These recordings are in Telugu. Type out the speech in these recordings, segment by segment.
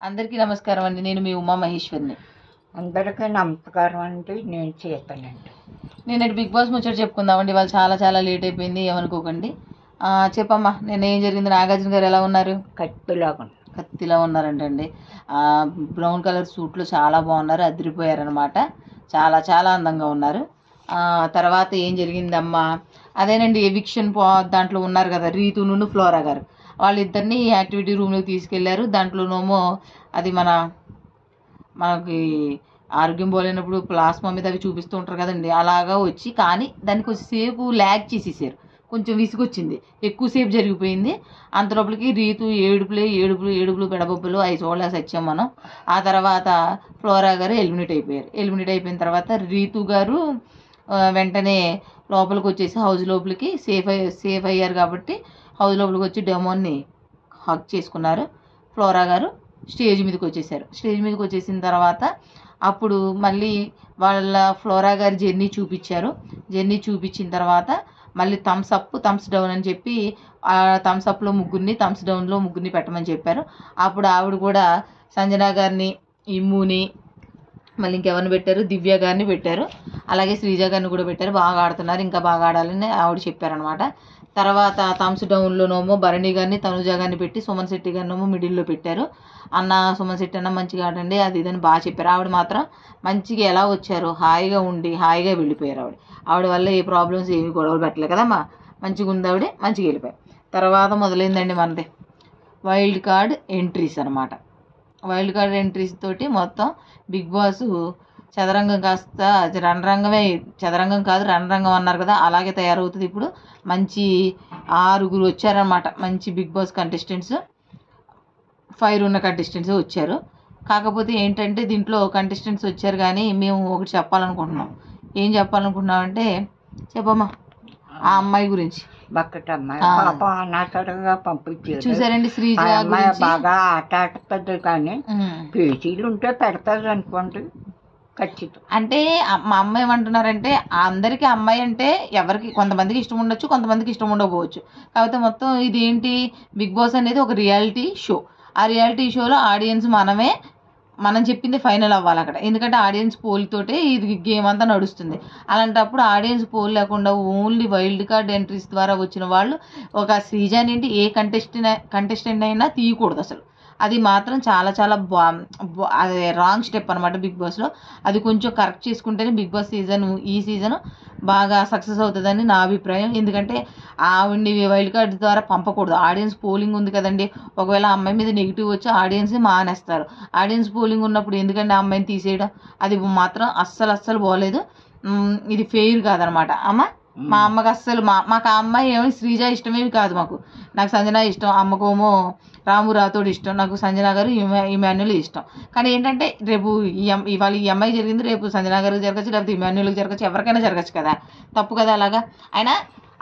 అందరికీ నమస్కారం అండి. నేను మీ ఉమా మహేశ్వరిని. అందరికీ నమస్కారం అండి. నేను చేస్తానండి. నేనంటే బిగ్ బాస్ ముచ్చట చెప్పుకుందామండి. వాళ్ళు చాలా చాలా లేట్ అయిపోయింది, ఏమనుకోకండి. చెప్పమ్మా, నేను ఏం జరిగింది? నాగార్జున గారు ఎలా ఉన్నారు? కత్తిలా ఉన్నారంటండి. బ్రౌన్ కలర్ సూట్లో చాలా బాగున్నారు, అదిరిపోయారనమాట. చాలా చాలా అందంగా ఉన్నారు. తర్వాత ఏం జరిగిందమ్మా? అదేనండి, ఎవిక్షన్ దాంట్లో ఉన్నారు కదా, రీతును ఫ్లోరా గారు. వాళ్ళిద్దరిని యాక్టివిటీ రూమ్లోకి తీసుకెళ్లారు. దాంట్లోనేమో అది మనకి ఆరోగ్యం బాగాలేనప్పుడు ప్లాస్మా మీద అవి చూపిస్తూ ఉంటారు కదండి, అలాగా వచ్చి కానీ దాన్ని కొంచెంసేపు ల్యాగ్ చేసేసారు. కొంచెం విసుగొచ్చింది, ఎక్కువసేపు జరిగిపోయింది. అంతలోపలికి రీతు ఏడుపులు పెడబొబ్బులు అవి చూడలేక సత్యం మనం. ఆ తర్వాత ఫ్లోరా గారు ఎలిమినేట్ అయిపోయారు. ఎలిమినేట్ అయిపోయిన తర్వాత రీతు గారు వెంటనే లోపలికి వచ్చేసి హౌస్ లోపలికి సేఫ్ అయ్యారు కాబట్టి హౌస్ లోపలికి వచ్చి డెమోన్ని హక్ చేసుకున్నారు. ఫ్లోరా గారు స్టేజ్ మీదకి వచ్చేసారు. స్టేజ్ మీదకి వచ్చేసిన తర్వాత అప్పుడు మళ్ళీ వాళ్ళ ఫ్లోరా గారి జర్నీ చూపించారు. జర్నీ చూపించిన తర్వాత మళ్ళీ థమ్స్ అప్ థమ్స్ డౌన్ అని చెప్పి థమ్స్ అప్లో ముగ్గురిని, థమ్స్ డౌన్లో ముగ్గురిని పెట్టమని చెప్పారు. అప్పుడు ఆవిడ కూడా సంజన గారిని, ఇమ్ముని, మళ్ళీ ఇంకెవరిని పెట్టారు, దివ్య గారిని పెట్టారు. అలాగే శ్రీజ గారిని కూడా పెట్టారు. బాగా ఆడుతున్నారు, ఇంకా బాగా ఆడాలని ఆవిడ చెప్పారనమాట. తర్వాత థమ్స్ డౌన్లోనేమో భరణి గారిని, తనుజ గారిని పెట్టి సుమన్ శెట్టి గారినేమో మిడిల్లో పెట్టారు. అన్న సుమన్ శెట్టి అన్న మంచిగా ఆడండి అది ఇదని బాగా చెప్పారు. ఆవిడ మాత్రం మంచిగా ఎలా వచ్చారు, హాయిగా ఉండి హాయిగా వెళ్ళిపోయారు. ఆవిడ వల్ల ఏ ప్రాబ్లమ్స్ ఏమి గొడవలు పెట్టలేదు కదమ్మా, మంచిగా ఉంది ఆవిడ, మంచిగా వెళ్ళిపోయారు. తర్వాత మొదలైందండి మనది వైల్డ్ కార్డ్ ఎంట్రీస్ అనమాట. వైల్డ్ కార్డ్ ఎంట్రీస్ తోటి మొత్తం బిగ్ బాస్ చదరంగం కాస్త రణరంగమే, చదరంగం కాదు రణరంగం అన్నారు కదా, అలాగే తయారవుతుంది. ఇప్పుడు మంచి 6 వచ్చారనమాట, మంచి బిగ్ బాస్ కంటెస్టెంట్స్. ఫైర్ ఉన్న కంటెస్టెంట్స్ వచ్చారు. కాకపోతే ఏంటంటే దీంట్లో కంటెస్టెంట్స్ వచ్చారు కానీ మేము ఒకటి చెప్పాలనుకుంటున్నాం. ఏం చెప్పాలనుకుంటున్నామంటే, చెప్పమ్మా ఆ అమ్మాయి గురించి. అనాథరంగా పంపించారు. చూసారండి, శ్రీజ అమ్మాయి బాగా ఆట ఆడుతుంది కానీ పేజీలు ఉంటే పెడతారు అనుకోండి ఖచ్చితం. అంటే మా అమ్మాయి ఏమంటున్నారంటే, అందరికీ అమ్మాయి అంటే ఎవరికి కొంతమందికి ఇష్టం ఉండొచ్చు, కొంతమందికి ఇష్టం ఉండకపోవచ్చు. కాకపోతే మొత్తం ఇదేంటి, బిగ్ బాస్ అనేది ఒక రియాలిటీ షో. ఆ రియాలిటీ షోలో ఆడియన్స్ మనం చెప్పింది ఫైనల్ అవ్వాలి అక్కడ. ఎందుకంటే ఆడియన్స్ పోల్ తోటే ఇది గేమ్ అంతా నడుస్తుంది. అలాంటప్పుడు ఆడియన్స్ పోల్ లేకుండా ఓన్లీ వైల్డ్ కార్డ్ ఎంట్రీస్ ద్వారా వచ్చిన వాళ్ళు ఒక సీజన్ ఏంటి ఏ కంటెస్టెంట్ అయినా తీయకూడదు అసలు. అది మాత్రం చాలా చాలా అది రాంగ్ స్టెప్ అనమాట బిగ్ బాస్లో. అది కొంచెం కరెక్ట్ చేసుకుంటేనే బిగ్ బాస్ ఈ సీజన్ బాగా సక్సెస్ అవుతుందని నా అభిప్రాయం. ఎందుకంటే ఆవిడ్ని వైల్డ్ కార్డ్ ద్వారా పంపకూడదు. ఆడియన్స్ పోలింగ్ ఉంది కదండి, ఒకవేళ అమ్మాయి మీద నెగిటివ్ వచ్చి ఆడియన్స్ మానేస్తారు. ఆడియన్స్ పోలింగ్ ఉన్నప్పుడు ఎందుకంటే ఆ అమ్మాయిని తీసేయడం, అది మాత్రం అస్సలు బాగోలేదు. ఇది ఫెయిర్ కాదనమాట. మా అమ్మకి అస్సలు మాకు ఆ అమ్మాయి ఏమో శ్రీజ ఇష్టమేవి కాదు. నాకు సంజన ఇష్టం, అమ్మకేమో రాము రాథోడ్ ఇష్టం, నాకు సంజన గారు ఇమాన్యుల్ ఇష్టం. కానీ ఏంటంటే రేపు ఇవాళ ఈ అమ్మాయి జరిగింది, రేపు సంజన గారికి జరగచ్చు, లేకపోతే ఇమాన్యుల్కి జరగచ్చు, ఎవరికైనా జరగచ్చు కదా, తప్పు కదా అలాగా. అయినా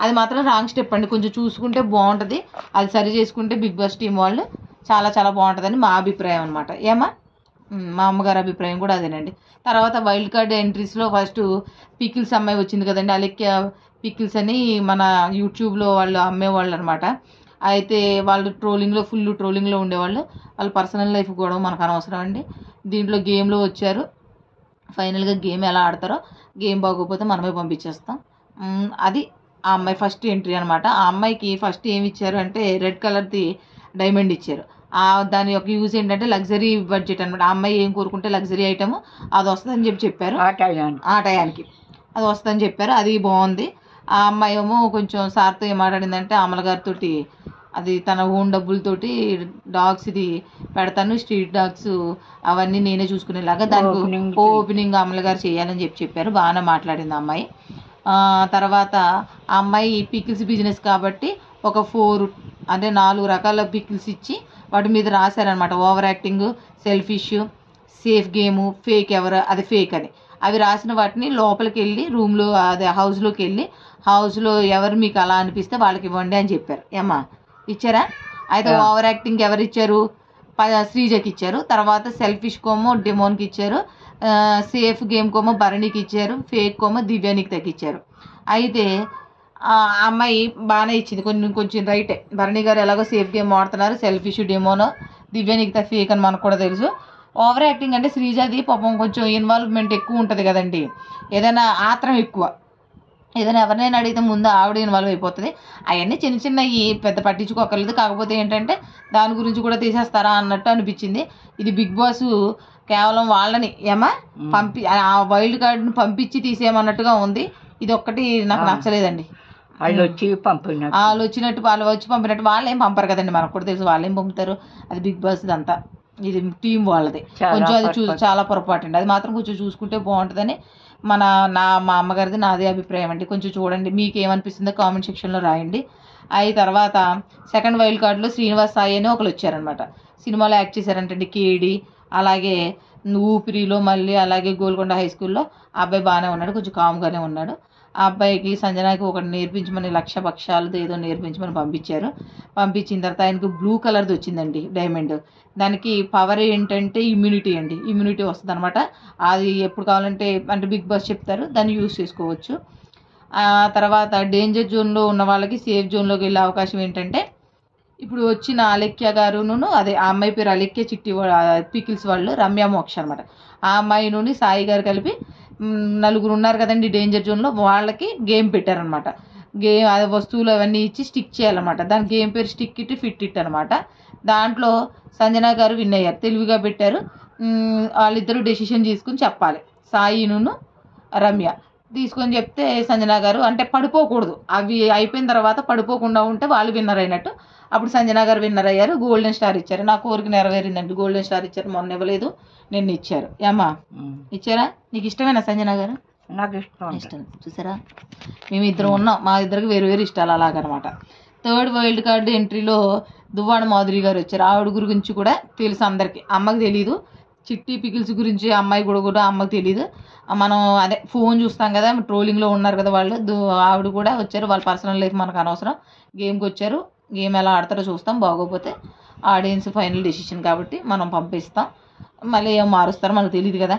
అది మాత్రం రాంగ్ స్టెప్ అండి. కొంచెం చూసుకుంటే బాగుంటుంది, అది సరి చేసుకుంటే బిగ్ బాస్ టీం వాళ్ళు చాలా చాలా బాగుంటుందని మా అభిప్రాయం అనమాట. మా అమ్మగారి అభిప్రాయం కూడా అదేనండి. తర్వాత వైల్డ్ కార్డ్ ఎంట్రీస్లో ఫస్ట్ పికిల్స్ అమ్మాయి వచ్చింది కదండి, అలెక్య పికిల్స్ అని మన యూట్యూబ్లో వాళ్ళు అమ్మేవాళ్ళు అనమాట. అయితే వాళ్ళు ఫుల్ ట్రోలింగ్లో ఉండేవాళ్ళు. వాళ్ళ పర్సనల్ లైఫ్ కూడా మనకు అనవసరం అండి. దీంట్లో గేమ్లో వచ్చారు. ఫైనల్గా గేమ్ ఎలా ఆడతారో, గేమ్ బాగోకపోతే మనమే పంపించేస్తాం. అది ఆ అమ్మాయి ఫస్ట్ ఎంట్రీ అనమాట. ఆ అమ్మాయికి ఫస్ట్ ఏమి ఇచ్చారు అంటే రెడ్ కలర్ది డైమండ్ ఇచ్చారు. దాని యొక్క యూజ్ ఏంటంటే లగ్జరీ బడ్జెట్ అనమాట. ఆ అమ్మాయి ఏం కోరుకుంటే లగ్జరీ ఐటమ్ అది వస్తుందని చెప్పారు. ఆ టయానికి అది వస్తుందని చెప్పారు. అది బాగుంది. ఆ అమ్మాయి ఏమో కొంచెం సార్తో ఏం మాట్లాడిందంటే, అమల గారితో అది తన ఓన్ డబ్బులతోటి డాగ్స్ ఇది పెడతాను, స్ట్రీట్ డాగ్స్ అవన్నీ నేనే చూసుకునేలాగా దానికి ఓపెనింగ్ అమల గారు చేయాలని చెప్పారు. బాగానే మాట్లాడింది ఆ అమ్మాయి. తర్వాత ఆ అమ్మాయి పికిల్స్ బిజినెస్ కాబట్టి ఒక 4 రకాల పికిల్స్ ఇచ్చి వాటి మీద రాశారనమాట. Over acting, selfish, safe game, fake అది ఫేక్ అని. అవి రాసిన వాటిని లోపలికి వెళ్ళి రూమ్లో అదే హౌస్లోకి వెళ్ళి హౌస్లో ఎవరు మీకు అలా అనిపిస్తే వాళ్ళకి ఇవ్వండి అని చెప్పారు. ఇచ్చారా? అయితే ఓవర్ యాక్టింగ్ ఎవరు ఇచ్చారు? శ్రీజకి ఇచ్చారు. తర్వాత సెల్ఫిష్ కోమో డెమోన్కి ఇచ్చారు. సేఫ్ గేమ్ కోమో భరణికి ఇచ్చారు. ఫేక్ కోమో దివ్యానికి తగ్గించారు. అయితే ఆ అమ్మాయి బాగానే ఇచ్చింది, కొంచెం రైటే. భరణి గారు ఎలాగో సేఫ్ గేమ్ ఆడుతున్నారు, సెల్ఫిష్ డెమోనో దివ్య నిఖిత ఫేక్ అని మనకు కూడా తెలుసు. ఓవర్ యాక్టింగ్ అంటే శ్రీజాది పాపం కొంచెం ఇన్వాల్వ్మెంట్ ఎక్కువ ఉంటుంది కదండి, ఏదైనా ఆత్రం ఎక్కువ, ఏదైనా ఎవరినైనా అడిగితే ముందు ఆవిడ ఇన్వాల్వ్ అయిపోతుంది. అవన్నీ చిన్న చిన్నవి పెద్ద పట్టించుకోకర్లేదు. కాకపోతే ఏంటంటే దాని గురించి కూడా తీసేస్తారా అన్నట్టు అనిపించింది. ఇది బిగ్ బాస్ కేవలం వాళ్ళని ఆ వైల్డ్ కార్డుని పంపించి తీసేయమన్నట్టుగా ఉంది. ఇది ఒక్కటి నాకు నచ్చలేదండి. వాళ్ళు వచ్చి వాళ్ళు వచ్చి పంపినట్టు వాళ్ళు ఏం పంపరు కదండి, మనకు కూడా తెలుసు వాళ్ళు ఏం పంపుతారు. అది బిగ్ బాస్ ఇదంతా, ఇది టీం వాళ్ళది. కొంచెం అది చాలా పొరపాటు అండి. అది మాత్రం కొంచెం చూసుకుంటే బాగుంటుందని మా అమ్మగారిది నాదే అభిప్రాయం అండి. కొంచెం చూడండి, మీకు ఏమనిపిస్తుందో కామెంట్ సెక్షన్లో రాయండి. అయి తర్వాత సెకండ్ వైల్డ్ కార్డులో శ్రీనివాస్ సాయి అని ఒకరు వచ్చారనమాట. సినిమాలో యాక్ట్ చేశారంటండి, కేడి, అలాగే ఊపిరిలో, మళ్ళీ అలాగే గోల్కొండ హై స్కూల్లో. ఆ అబ్బాయి బాగానే ఉన్నాడు, కొంచెం కామ్గానే ఉన్నాడు. ఆ అబ్బాయికి సంజనాకి ఒకటి నేర్పించమని, 1,00,000 పక్షాలతో ఏదో నేర్పించమని పంపించారు. పంపించిన తర్వాత ఆయనకు బ్లూ కలర్ది వచ్చిందండి డైమండ్. దానికి పవర్ ఏంటంటే ఇమ్యూనిటీ అండి, ఇమ్యూనిటీ వస్తుంది అనమాట. అది ఎప్పుడు కావాలంటే అంటే బిగ్ బాస్ చెప్తారు, దాన్ని యూజ్ చేసుకోవచ్చు. ఆ తర్వాత డేంజర్ జోన్లో ఉన్న వాళ్ళకి సేఫ్ జోన్లోకి వెళ్ళే అవకాశం ఏంటంటే, ఇప్పుడు వచ్చిన అలెక్య గారును, అదే ఆ అమ్మాయి పేరు అలెక్య చిట్టి పికిల్స్ వాళ్ళు, రమ్య మోక్ష అనమాట. ఆ అమ్మాయి సాయి గారు కలిపి 4 ఉన్నారు కదండి డేంజర్ జోన్లో, వాళ్ళకి గేమ్ పెట్టారనమాట. గేమ్ అది వస్తువులు అవన్నీ ఇచ్చి స్టిక్ చేయాలన్నమాట. దాని గేమ్ పేరు స్టిక్ ఇట్ ఫిట్ ఇట్ అనమాట. దాంట్లో సంజన గారు విన్ అయ్యారు, తెలివిగా పెట్టారు. వాళ్ళిద్దరూ డెసిషన్ తీసుకుని చెప్పాలి. సాయిను రమ్య తీసుకొని చెప్తే సంజన గారు అంటే పడిపోకూడదు, అవి అయిపోయిన తర్వాత పడిపోకుండా ఉంటే వాళ్ళు విన్నర్ అయినట్టు. అప్పుడు సంజన గారు విన్నర్ అయ్యారు, గోల్డెన్ స్టార్ ఇచ్చారు. నా కోరిక నెరవేరిందండి, గోల్డెన్ స్టార్ ఇచ్చారు. మొన్న ఇవ్వలేదు, నిన్న ఇచ్చారు. ఏమ్మా ఇచ్చారా? నీకు ఇష్టమేనా సంజన గారు? నాకు ఇష్టం. చూసారా, మేము ఇద్దరం ఉన్నాం, మా ఇద్దరికి వేరు వేరు ఇష్టాలు అలాగనమాట. థర్డ్ వైల్డ్ కార్డు ఎంట్రీలో దువ్వాడ మాధురి గారు వచ్చారు. ఆవిడ గురించి కూడా తెలుసు అందరికీ, అమ్మకి తెలీదు. చిట్టి పికిల్స్ గురించి అమ్మాయి కూడా అమ్మకి తెలీదు. మనం అదే ఫోన్ చూస్తాం కదా, ట్రోలింగ్లో ఉన్నారు కదా వాళ్ళు. ఆవిడ కూడా వచ్చారు, వాళ్ళ పర్సనల్ లైఫ్ మనకు అనవసరం. గేమ్కి వచ్చారు, గేమ్ ఎలా ఆడతారో చూస్తాం, బాగోపోతే ఆడియన్స్ ఫైనల్ డెసిషన్ కాబట్టి మనం పంపిస్తాం. మళ్ళీ ఏం మారుస్తారో మనకు తెలియదు కదా,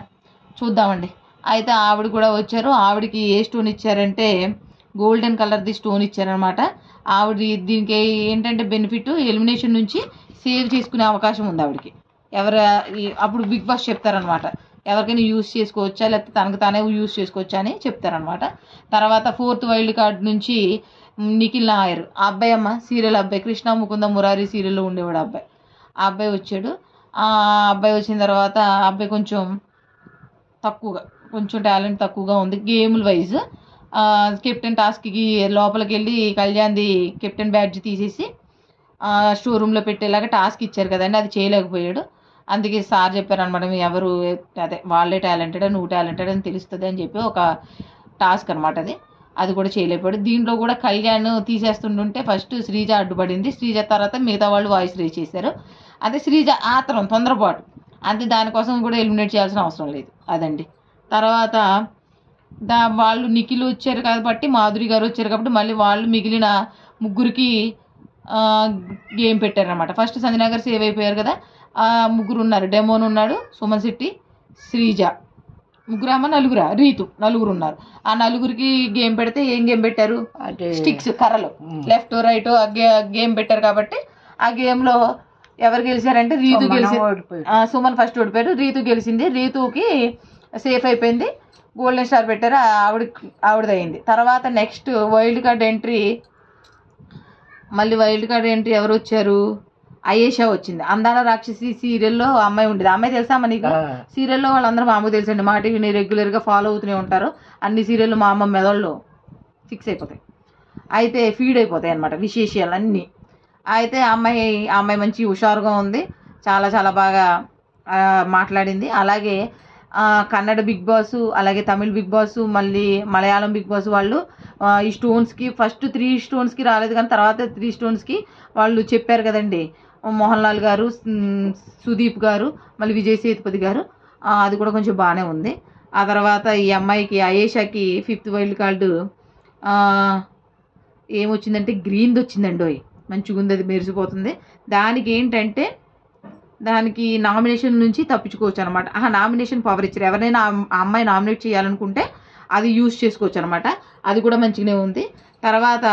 చూద్దామండి. అయితే ఆవిడ కూడా వచ్చారు. ఆవిడకి ఏ స్టోన్ ఇచ్చారంటే గోల్డెన్ కలర్ది స్టోన్ ఇచ్చారనమాట. ఆవిడ దీనికి ఏంటంటే బెనిఫిట్, ఎలిమినేషన్ నుంచి సేవ్ చేసుకునే అవకాశం ఉంది ఆవిడకి. అప్పుడు బిగ్ బాస్ చెప్తారనమాట, ఎవరికైనా యూజ్ చేసుకోవచ్చా లేకపోతే తనకు తానే యూజ్ చేసుకోవచ్చా అని చెప్తారనమాట. తర్వాత ఫోర్త్ వైల్డ్ కార్డ్ నుంచి నిఖిల్ నాయర్, ఆ అబ్బాయి సీరియల్ అబ్బాయి, కృష్ణ ముకుంద మురారి సీరియల్లో ఉండేవాడు అబ్బాయి. ఆ అబ్బాయి వచ్చాడు. ఆ అబ్బాయి వచ్చిన తర్వాత ఆ అబ్బాయి కొంచెం టాలెంట్ తక్కువగా ఉంది గేముల వైజ్. కెప్టెన్ టాస్క్కి లోపలికి వెళ్ళి కళ్యాణ్ది కెప్టెన్ బ్యాడ్జ్ తీసేసి స్టోర్ రూమ్లో పెట్టేలాగా టాస్క్ ఇచ్చారు కదండి, అది చేయలేకపోయాడు. అందుకే సార్ చెప్పారనమాట, ఎవరు అదే వాళ్ళే టాలెంటెడ్, నువ్వు టాలెంటెడ్ అని తెలుస్తుంది అని చెప్పి ఒక టాస్క్ అనమాట. అది కూడా చేయలేకపోయాడు. దీంట్లో కూడా కళ్యాణ్ తీసేస్తుంటుంటే ఫస్ట్ శ్రీజ అడ్డుపడింది. శ్రీజ తర్వాత మిగతా వాళ్ళు వాయిస్ రేజ్ చేశారు. అదే శ్రీజ ఆత్రం, తొందరపాటు, అంతే. దానికోసం కూడా ఎలిమినేట్ చేయాల్సిన అవసరం లేదు అదండి. తర్వాత వాళ్ళు నిఖిల్ వచ్చారు కాబట్టి, మాధురి గారు వచ్చారు కాబట్టి, మళ్ళీ వాళ్ళు మిగిలిన ముగ్గురికి గేమ్ పెట్టారనమాట. ఫస్ట్ సంజన గారు సేవ్ అయిపోయారు కదా, ముగ్గురు ఉన్నారు. డెమోన్ ఉన్నాడు, సుమన్ శెట్టి, శ్రీజ, నలుగురా, రీతు, నలుగురు ఉన్నారు. ఆ నలుగురికి గేమ్ పెడితే ఏం గేమ్ పెట్టారు? స్టిక్స్, కర్రలు, లెఫ్ట్ రైట్ గేమ్ పెట్టారు కాబట్టి ఆ గేమ్లో ఎవరు గెలిచారంటే రీతు గెలిచింది. సుమన్ ఫస్ట్ ఓడిపోయారు, రీతు గెలిచింది. రీతుకి సేఫ్ అయిపోయింది, గోల్డెన్ స్టార్ పెట్టారు, ఆవిడదయింది. తర్వాత నెక్స్ట్ వైల్డ్ కార్డ్ ఎంట్రీ, మళ్ళీ వైల్డ్ కార్డ్ ఎంట్రీ ఎవరు వచ్చారు? అయేషా వచ్చింది. అందాల రాక్షసి సీరియల్లో అమ్మాయి ఉండేది. అమ్మాయి తెలుసా అమ్మ నీకు? సీరియల్లో వాళ్ళందరూ మా అమ్మకు తెలుసండి, మా టీవీని రెగ్యులర్గా ఫాలో అవుతూనే ఉంటారు. అన్ని సీరియళ్ళు మా అమ్మ మెదళ్ళు ఫిక్స్ అయిపోతాయి, అయితే ఫీడ్ అయిపోతాయి అన్నమాట విశేషాలు అన్నీ. అయితే అమ్మాయి మంచి హుషారుగా ఉంది, చాలా చాలా బాగా మాట్లాడింది. అలాగే కన్నడ బిగ్ బాస్, అలాగే తమిళ్ బిగ్ బాస్, మళ్ళీ మలయాళం బిగ్ బాస్ వాళ్ళు ఈ స్టోన్స్కి ఫస్ట్ 3 స్టోన్స్కి రాలేదు, కానీ తర్వాత 3 స్టోన్స్కి వాళ్ళు చెప్పారు కదండి. మోహన్ లాల్ గారు, సుదీప్ గారు, మళ్ళీ విజయ్ సేతుపతి గారు, అది కూడా కొంచెం బాగానే ఉంది. ఆ తర్వాత ఈ అమ్మాయికి అయేషాకి 5th వైల్డ్ కార్డు ఏమొచ్చిందంటే గ్రీన్ది వచ్చిందండి. మంచిగా ఉంది, అది మెరిసిపోతుంది. దానికి ఏంటంటే దానికి నామినేషన్ నుంచి తప్పించుకోవచ్చు అనమాట. నామినేషన్ పవర్ ఇచ్చారు, ఎవరైనా ఆ అమ్మాయి నామినేట్ చేయాలనుకుంటే అది యూజ్ చేసుకోవచ్చు అనమాట. అది కూడా మంచిగానే ఉంది. తర్వాత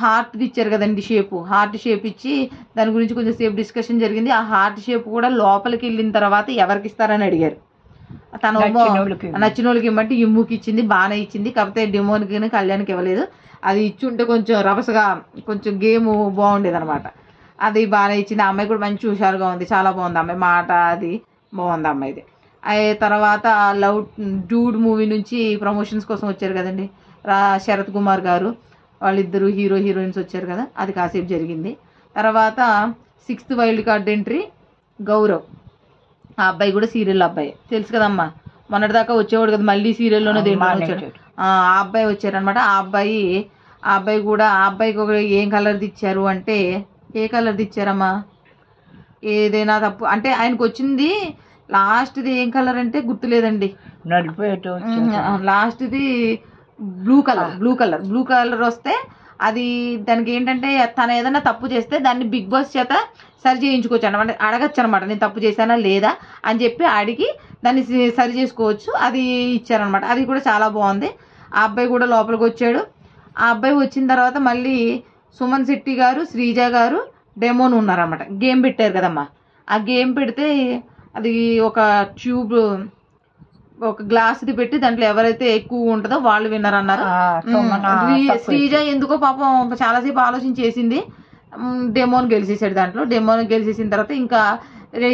హార్ట్ది ఇచ్చారు కదండి షేపు, హార్ట్ షేప్ ఇచ్చి దాని గురించి కొంచెం సేపు డిస్కషన్ జరిగింది. ఆ హార్ట్ షేప్ కూడా లోపలికి వెళ్ళిన తర్వాత ఎవరికి ఇస్తారని అడిగారు. తను నచ్చిన వాళ్ళకి ఇమ్మంటే ఇమ్ముకి ఇచ్చింది, బాగానే ఇచ్చింది. కాకపోతే డెమోన్కి కళ్యాణ్కి ఇవ్వలేదు. అది ఇచ్చి ఉంటే కొంచెం రభసగా కొంచెం గేమ్ బాగుండేది అనమాట. అది బాగానే ఇచ్చింది. ఆ అమ్మాయి కూడా మంచి హుషారుగా ఉంది, చాలా బాగుంది అమ్మాయి మాట, అది బాగుంది అమ్మాయిది. తర్వాత లవ్ డూడ్ మూవీ నుంచి ప్రమోషన్స్ కోసం వచ్చారు కదండి శరత్ కుమార్ గారు, వాళ్ళిద్దరు హీరో హీరోయిన్స్ వచ్చారు కదా, అది కాసేపు జరిగింది. తర్వాత 6th wild card entry Gaurav, ఆ అబ్బాయి కూడా సీరియల్ అబ్బాయి తెలుసు కదమ్మా, మొన్నటిదాకా వచ్చేవాడు కదా, మళ్ళీ సీరియల్లోనే దేంట్లో వచ్చాడు. ఆ అబ్బాయి వచ్చారనమాట. ఆ అబ్బాయి కూడా ఆ అబ్బాయికి ఒక ఏం కలర్ది ఇచ్చారు అంటే, ఏ కలర్ది ఇచ్చారమ్మా, ఏదైనా తప్పు అంటే ఆయనకు వచ్చింది లాస్ట్ది ఏం కలర్ అంటే గుర్తులేదండి, లాస్ట్ది బ్లూ కలర్ వస్తే అది దానికి ఏంటంటే తను ఏదైనా తప్పు చేస్తే దాన్ని బిగ్ బాస్ చేత సరి చేయించుకోవచ్చు అనమాట, అడగచ్చు అనమాట, నేను తప్పు చేశానా లేదా అని చెప్పి అడిగి దాన్ని సరి చేసుకోవచ్చు. అది ఇచ్చారనమాట, అది కూడా చాలా బాగుంది. ఆ అబ్బాయి కూడా లోపలికి వచ్చాడు. ఆ అబ్బాయి వచ్చిన తర్వాత మళ్ళీ సుమన్ శెట్టి గారు, శ్రీజ గారు, డెమోన్ ఉన్నారన్నమాట. గేమ్ పెట్టారు కదమ్మా, ఆ గేమ్ పెడితే అది ఒక ట్యూబ్, ఒక గ్లాస్ది పెట్టి దాంట్లో ఎవరైతే ఎక్కువ ఉంటుందో వాళ్ళు విన్నర్ అన్నారు. శ్రీజ ఎందుకో పాపం చాలాసేపు ఆలోచన చేసింది, డెమోన్ గెలిచేసాడు. దాంట్లో డెమోన్ గెలిచేసిన తర్వాత ఇంకా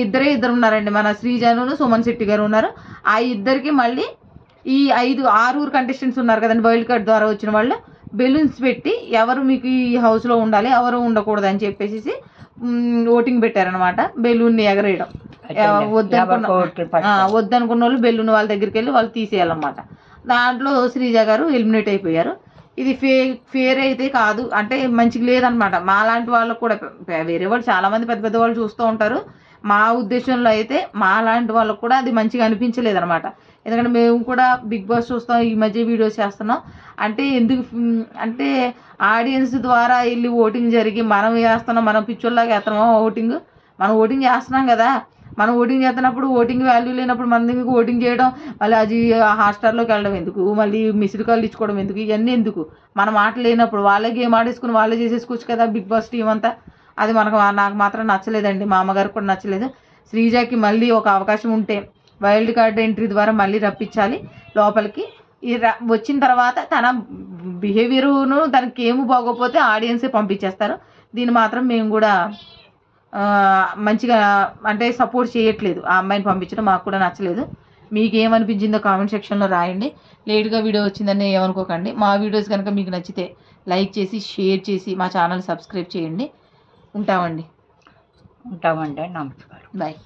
ఇద్దరు ఉన్నారండి, మన శ్రీజను సుమన్ శెట్టి గారు ఉన్నారు. ఆ ఇద్దరికి మళ్ళీ ఈ 6 కంటెస్టెంట్స్ ఉన్నారు కదండి వైల్డ్ కార్డ్ ద్వారా వచ్చిన వాళ్ళు, బెలూన్స్ పెట్టి ఎవరు మీకు ఈ హౌస్లో ఉండాలి, ఎవరు ఉండకూడదు అని చెప్పేసి ఓటింగ్ పెట్టారనమాట. బెలూన్ని ఎగరేయడం, వద్దనుకున్న వాళ్ళు బెలూన్ వాళ్ళ దగ్గరికి వెళ్ళి వాళ్ళు తీసేయాలన్నమాట. దాంట్లో శ్రీజ గారు ఎలిమినేట్ అయిపోయారు. ఇది ఫేర్ అయితే కాదు, అంటే మంచిగా లేదనమాట. మా లాంటి వాళ్ళకు కూడా, వేరే వాళ్ళు చాలా మంది పెద్ద పెద్ద వాళ్ళు చూస్తూ ఉంటారు, మా ఉద్దేశంలో అయితే మా లాంటి వాళ్ళకు కూడా అది మంచిగా అనిపించలేదు అనమాట. ఎందుకంటే మేము కూడా బిగ్ బాస్ చూస్తాం, ఈ మధ్య వీడియోస్ చేస్తున్నాం అంటే ఎందుకు అంటే ఆడియన్స్ ద్వారా వెళ్ళి ఓటింగ్ జరిగి మనం వేస్తున్నాం, మనం పిచ్చోళ్ళలాగా వేస్తున్నామా ఓటింగ్, మనం ఓటింగ్ చేస్తున్నాం కదా, మనం ఓటింగ్ చేస్తున్నప్పుడు ఓటింగ్ వాల్యూ లేనప్పుడు మన దగ్గరికి ఓటింగ్ చేయడం, మళ్ళీ అది హాట్స్టార్లోకి వెళ్ళడం ఎందుకు, మళ్ళీ మిస్డ్ కాల్ ఇచ్చుకోవడం ఎందుకు, ఇవన్నీ ఎందుకు, మన మాట లేనప్పుడు వాళ్ళే గేమ్ ఆడేసుకుని వాళ్ళే చేసేసుకోవచ్చు కదా బిగ్ బాస్ టీం అంతా. అది నాకు మాత్రం నచ్చలేదండి, మా అమ్మగారికి కూడా నచ్చలేదు. శ్రీజకి మళ్ళీ ఒక అవకాశం ఉంటే వైల్డ్ కార్డ్ ఎంట్రీ ద్వారా మళ్ళీ రప్పించాలి లోపలికి. వచ్చిన తర్వాత తన బిహేవియర్ను దానికి ఏమి బాగోపోతే ఆడియన్సే పంపించేస్తారు. దీన్ని మాత్రం మేము కూడా మంచిగా అంటే సపోర్ట్ చేయట్లేదు, ఆ అమ్మాయిని పంపించడం మాకు కూడా నచ్చలేదు. మీకు ఏమనిపించిందో కామెంట్ సెక్షన్లో రాయండి. లేట్గా వీడియో వచ్చిందని ఏమనుకోకండి. మా వీడియోస్ కనుక మీకు నచ్చితే లైక్ చేసి షేర్ చేసి మా ఛానల్ సబ్స్క్రైబ్ చేయండి. ఉంటామండి. నమస్కారం. బాయ్.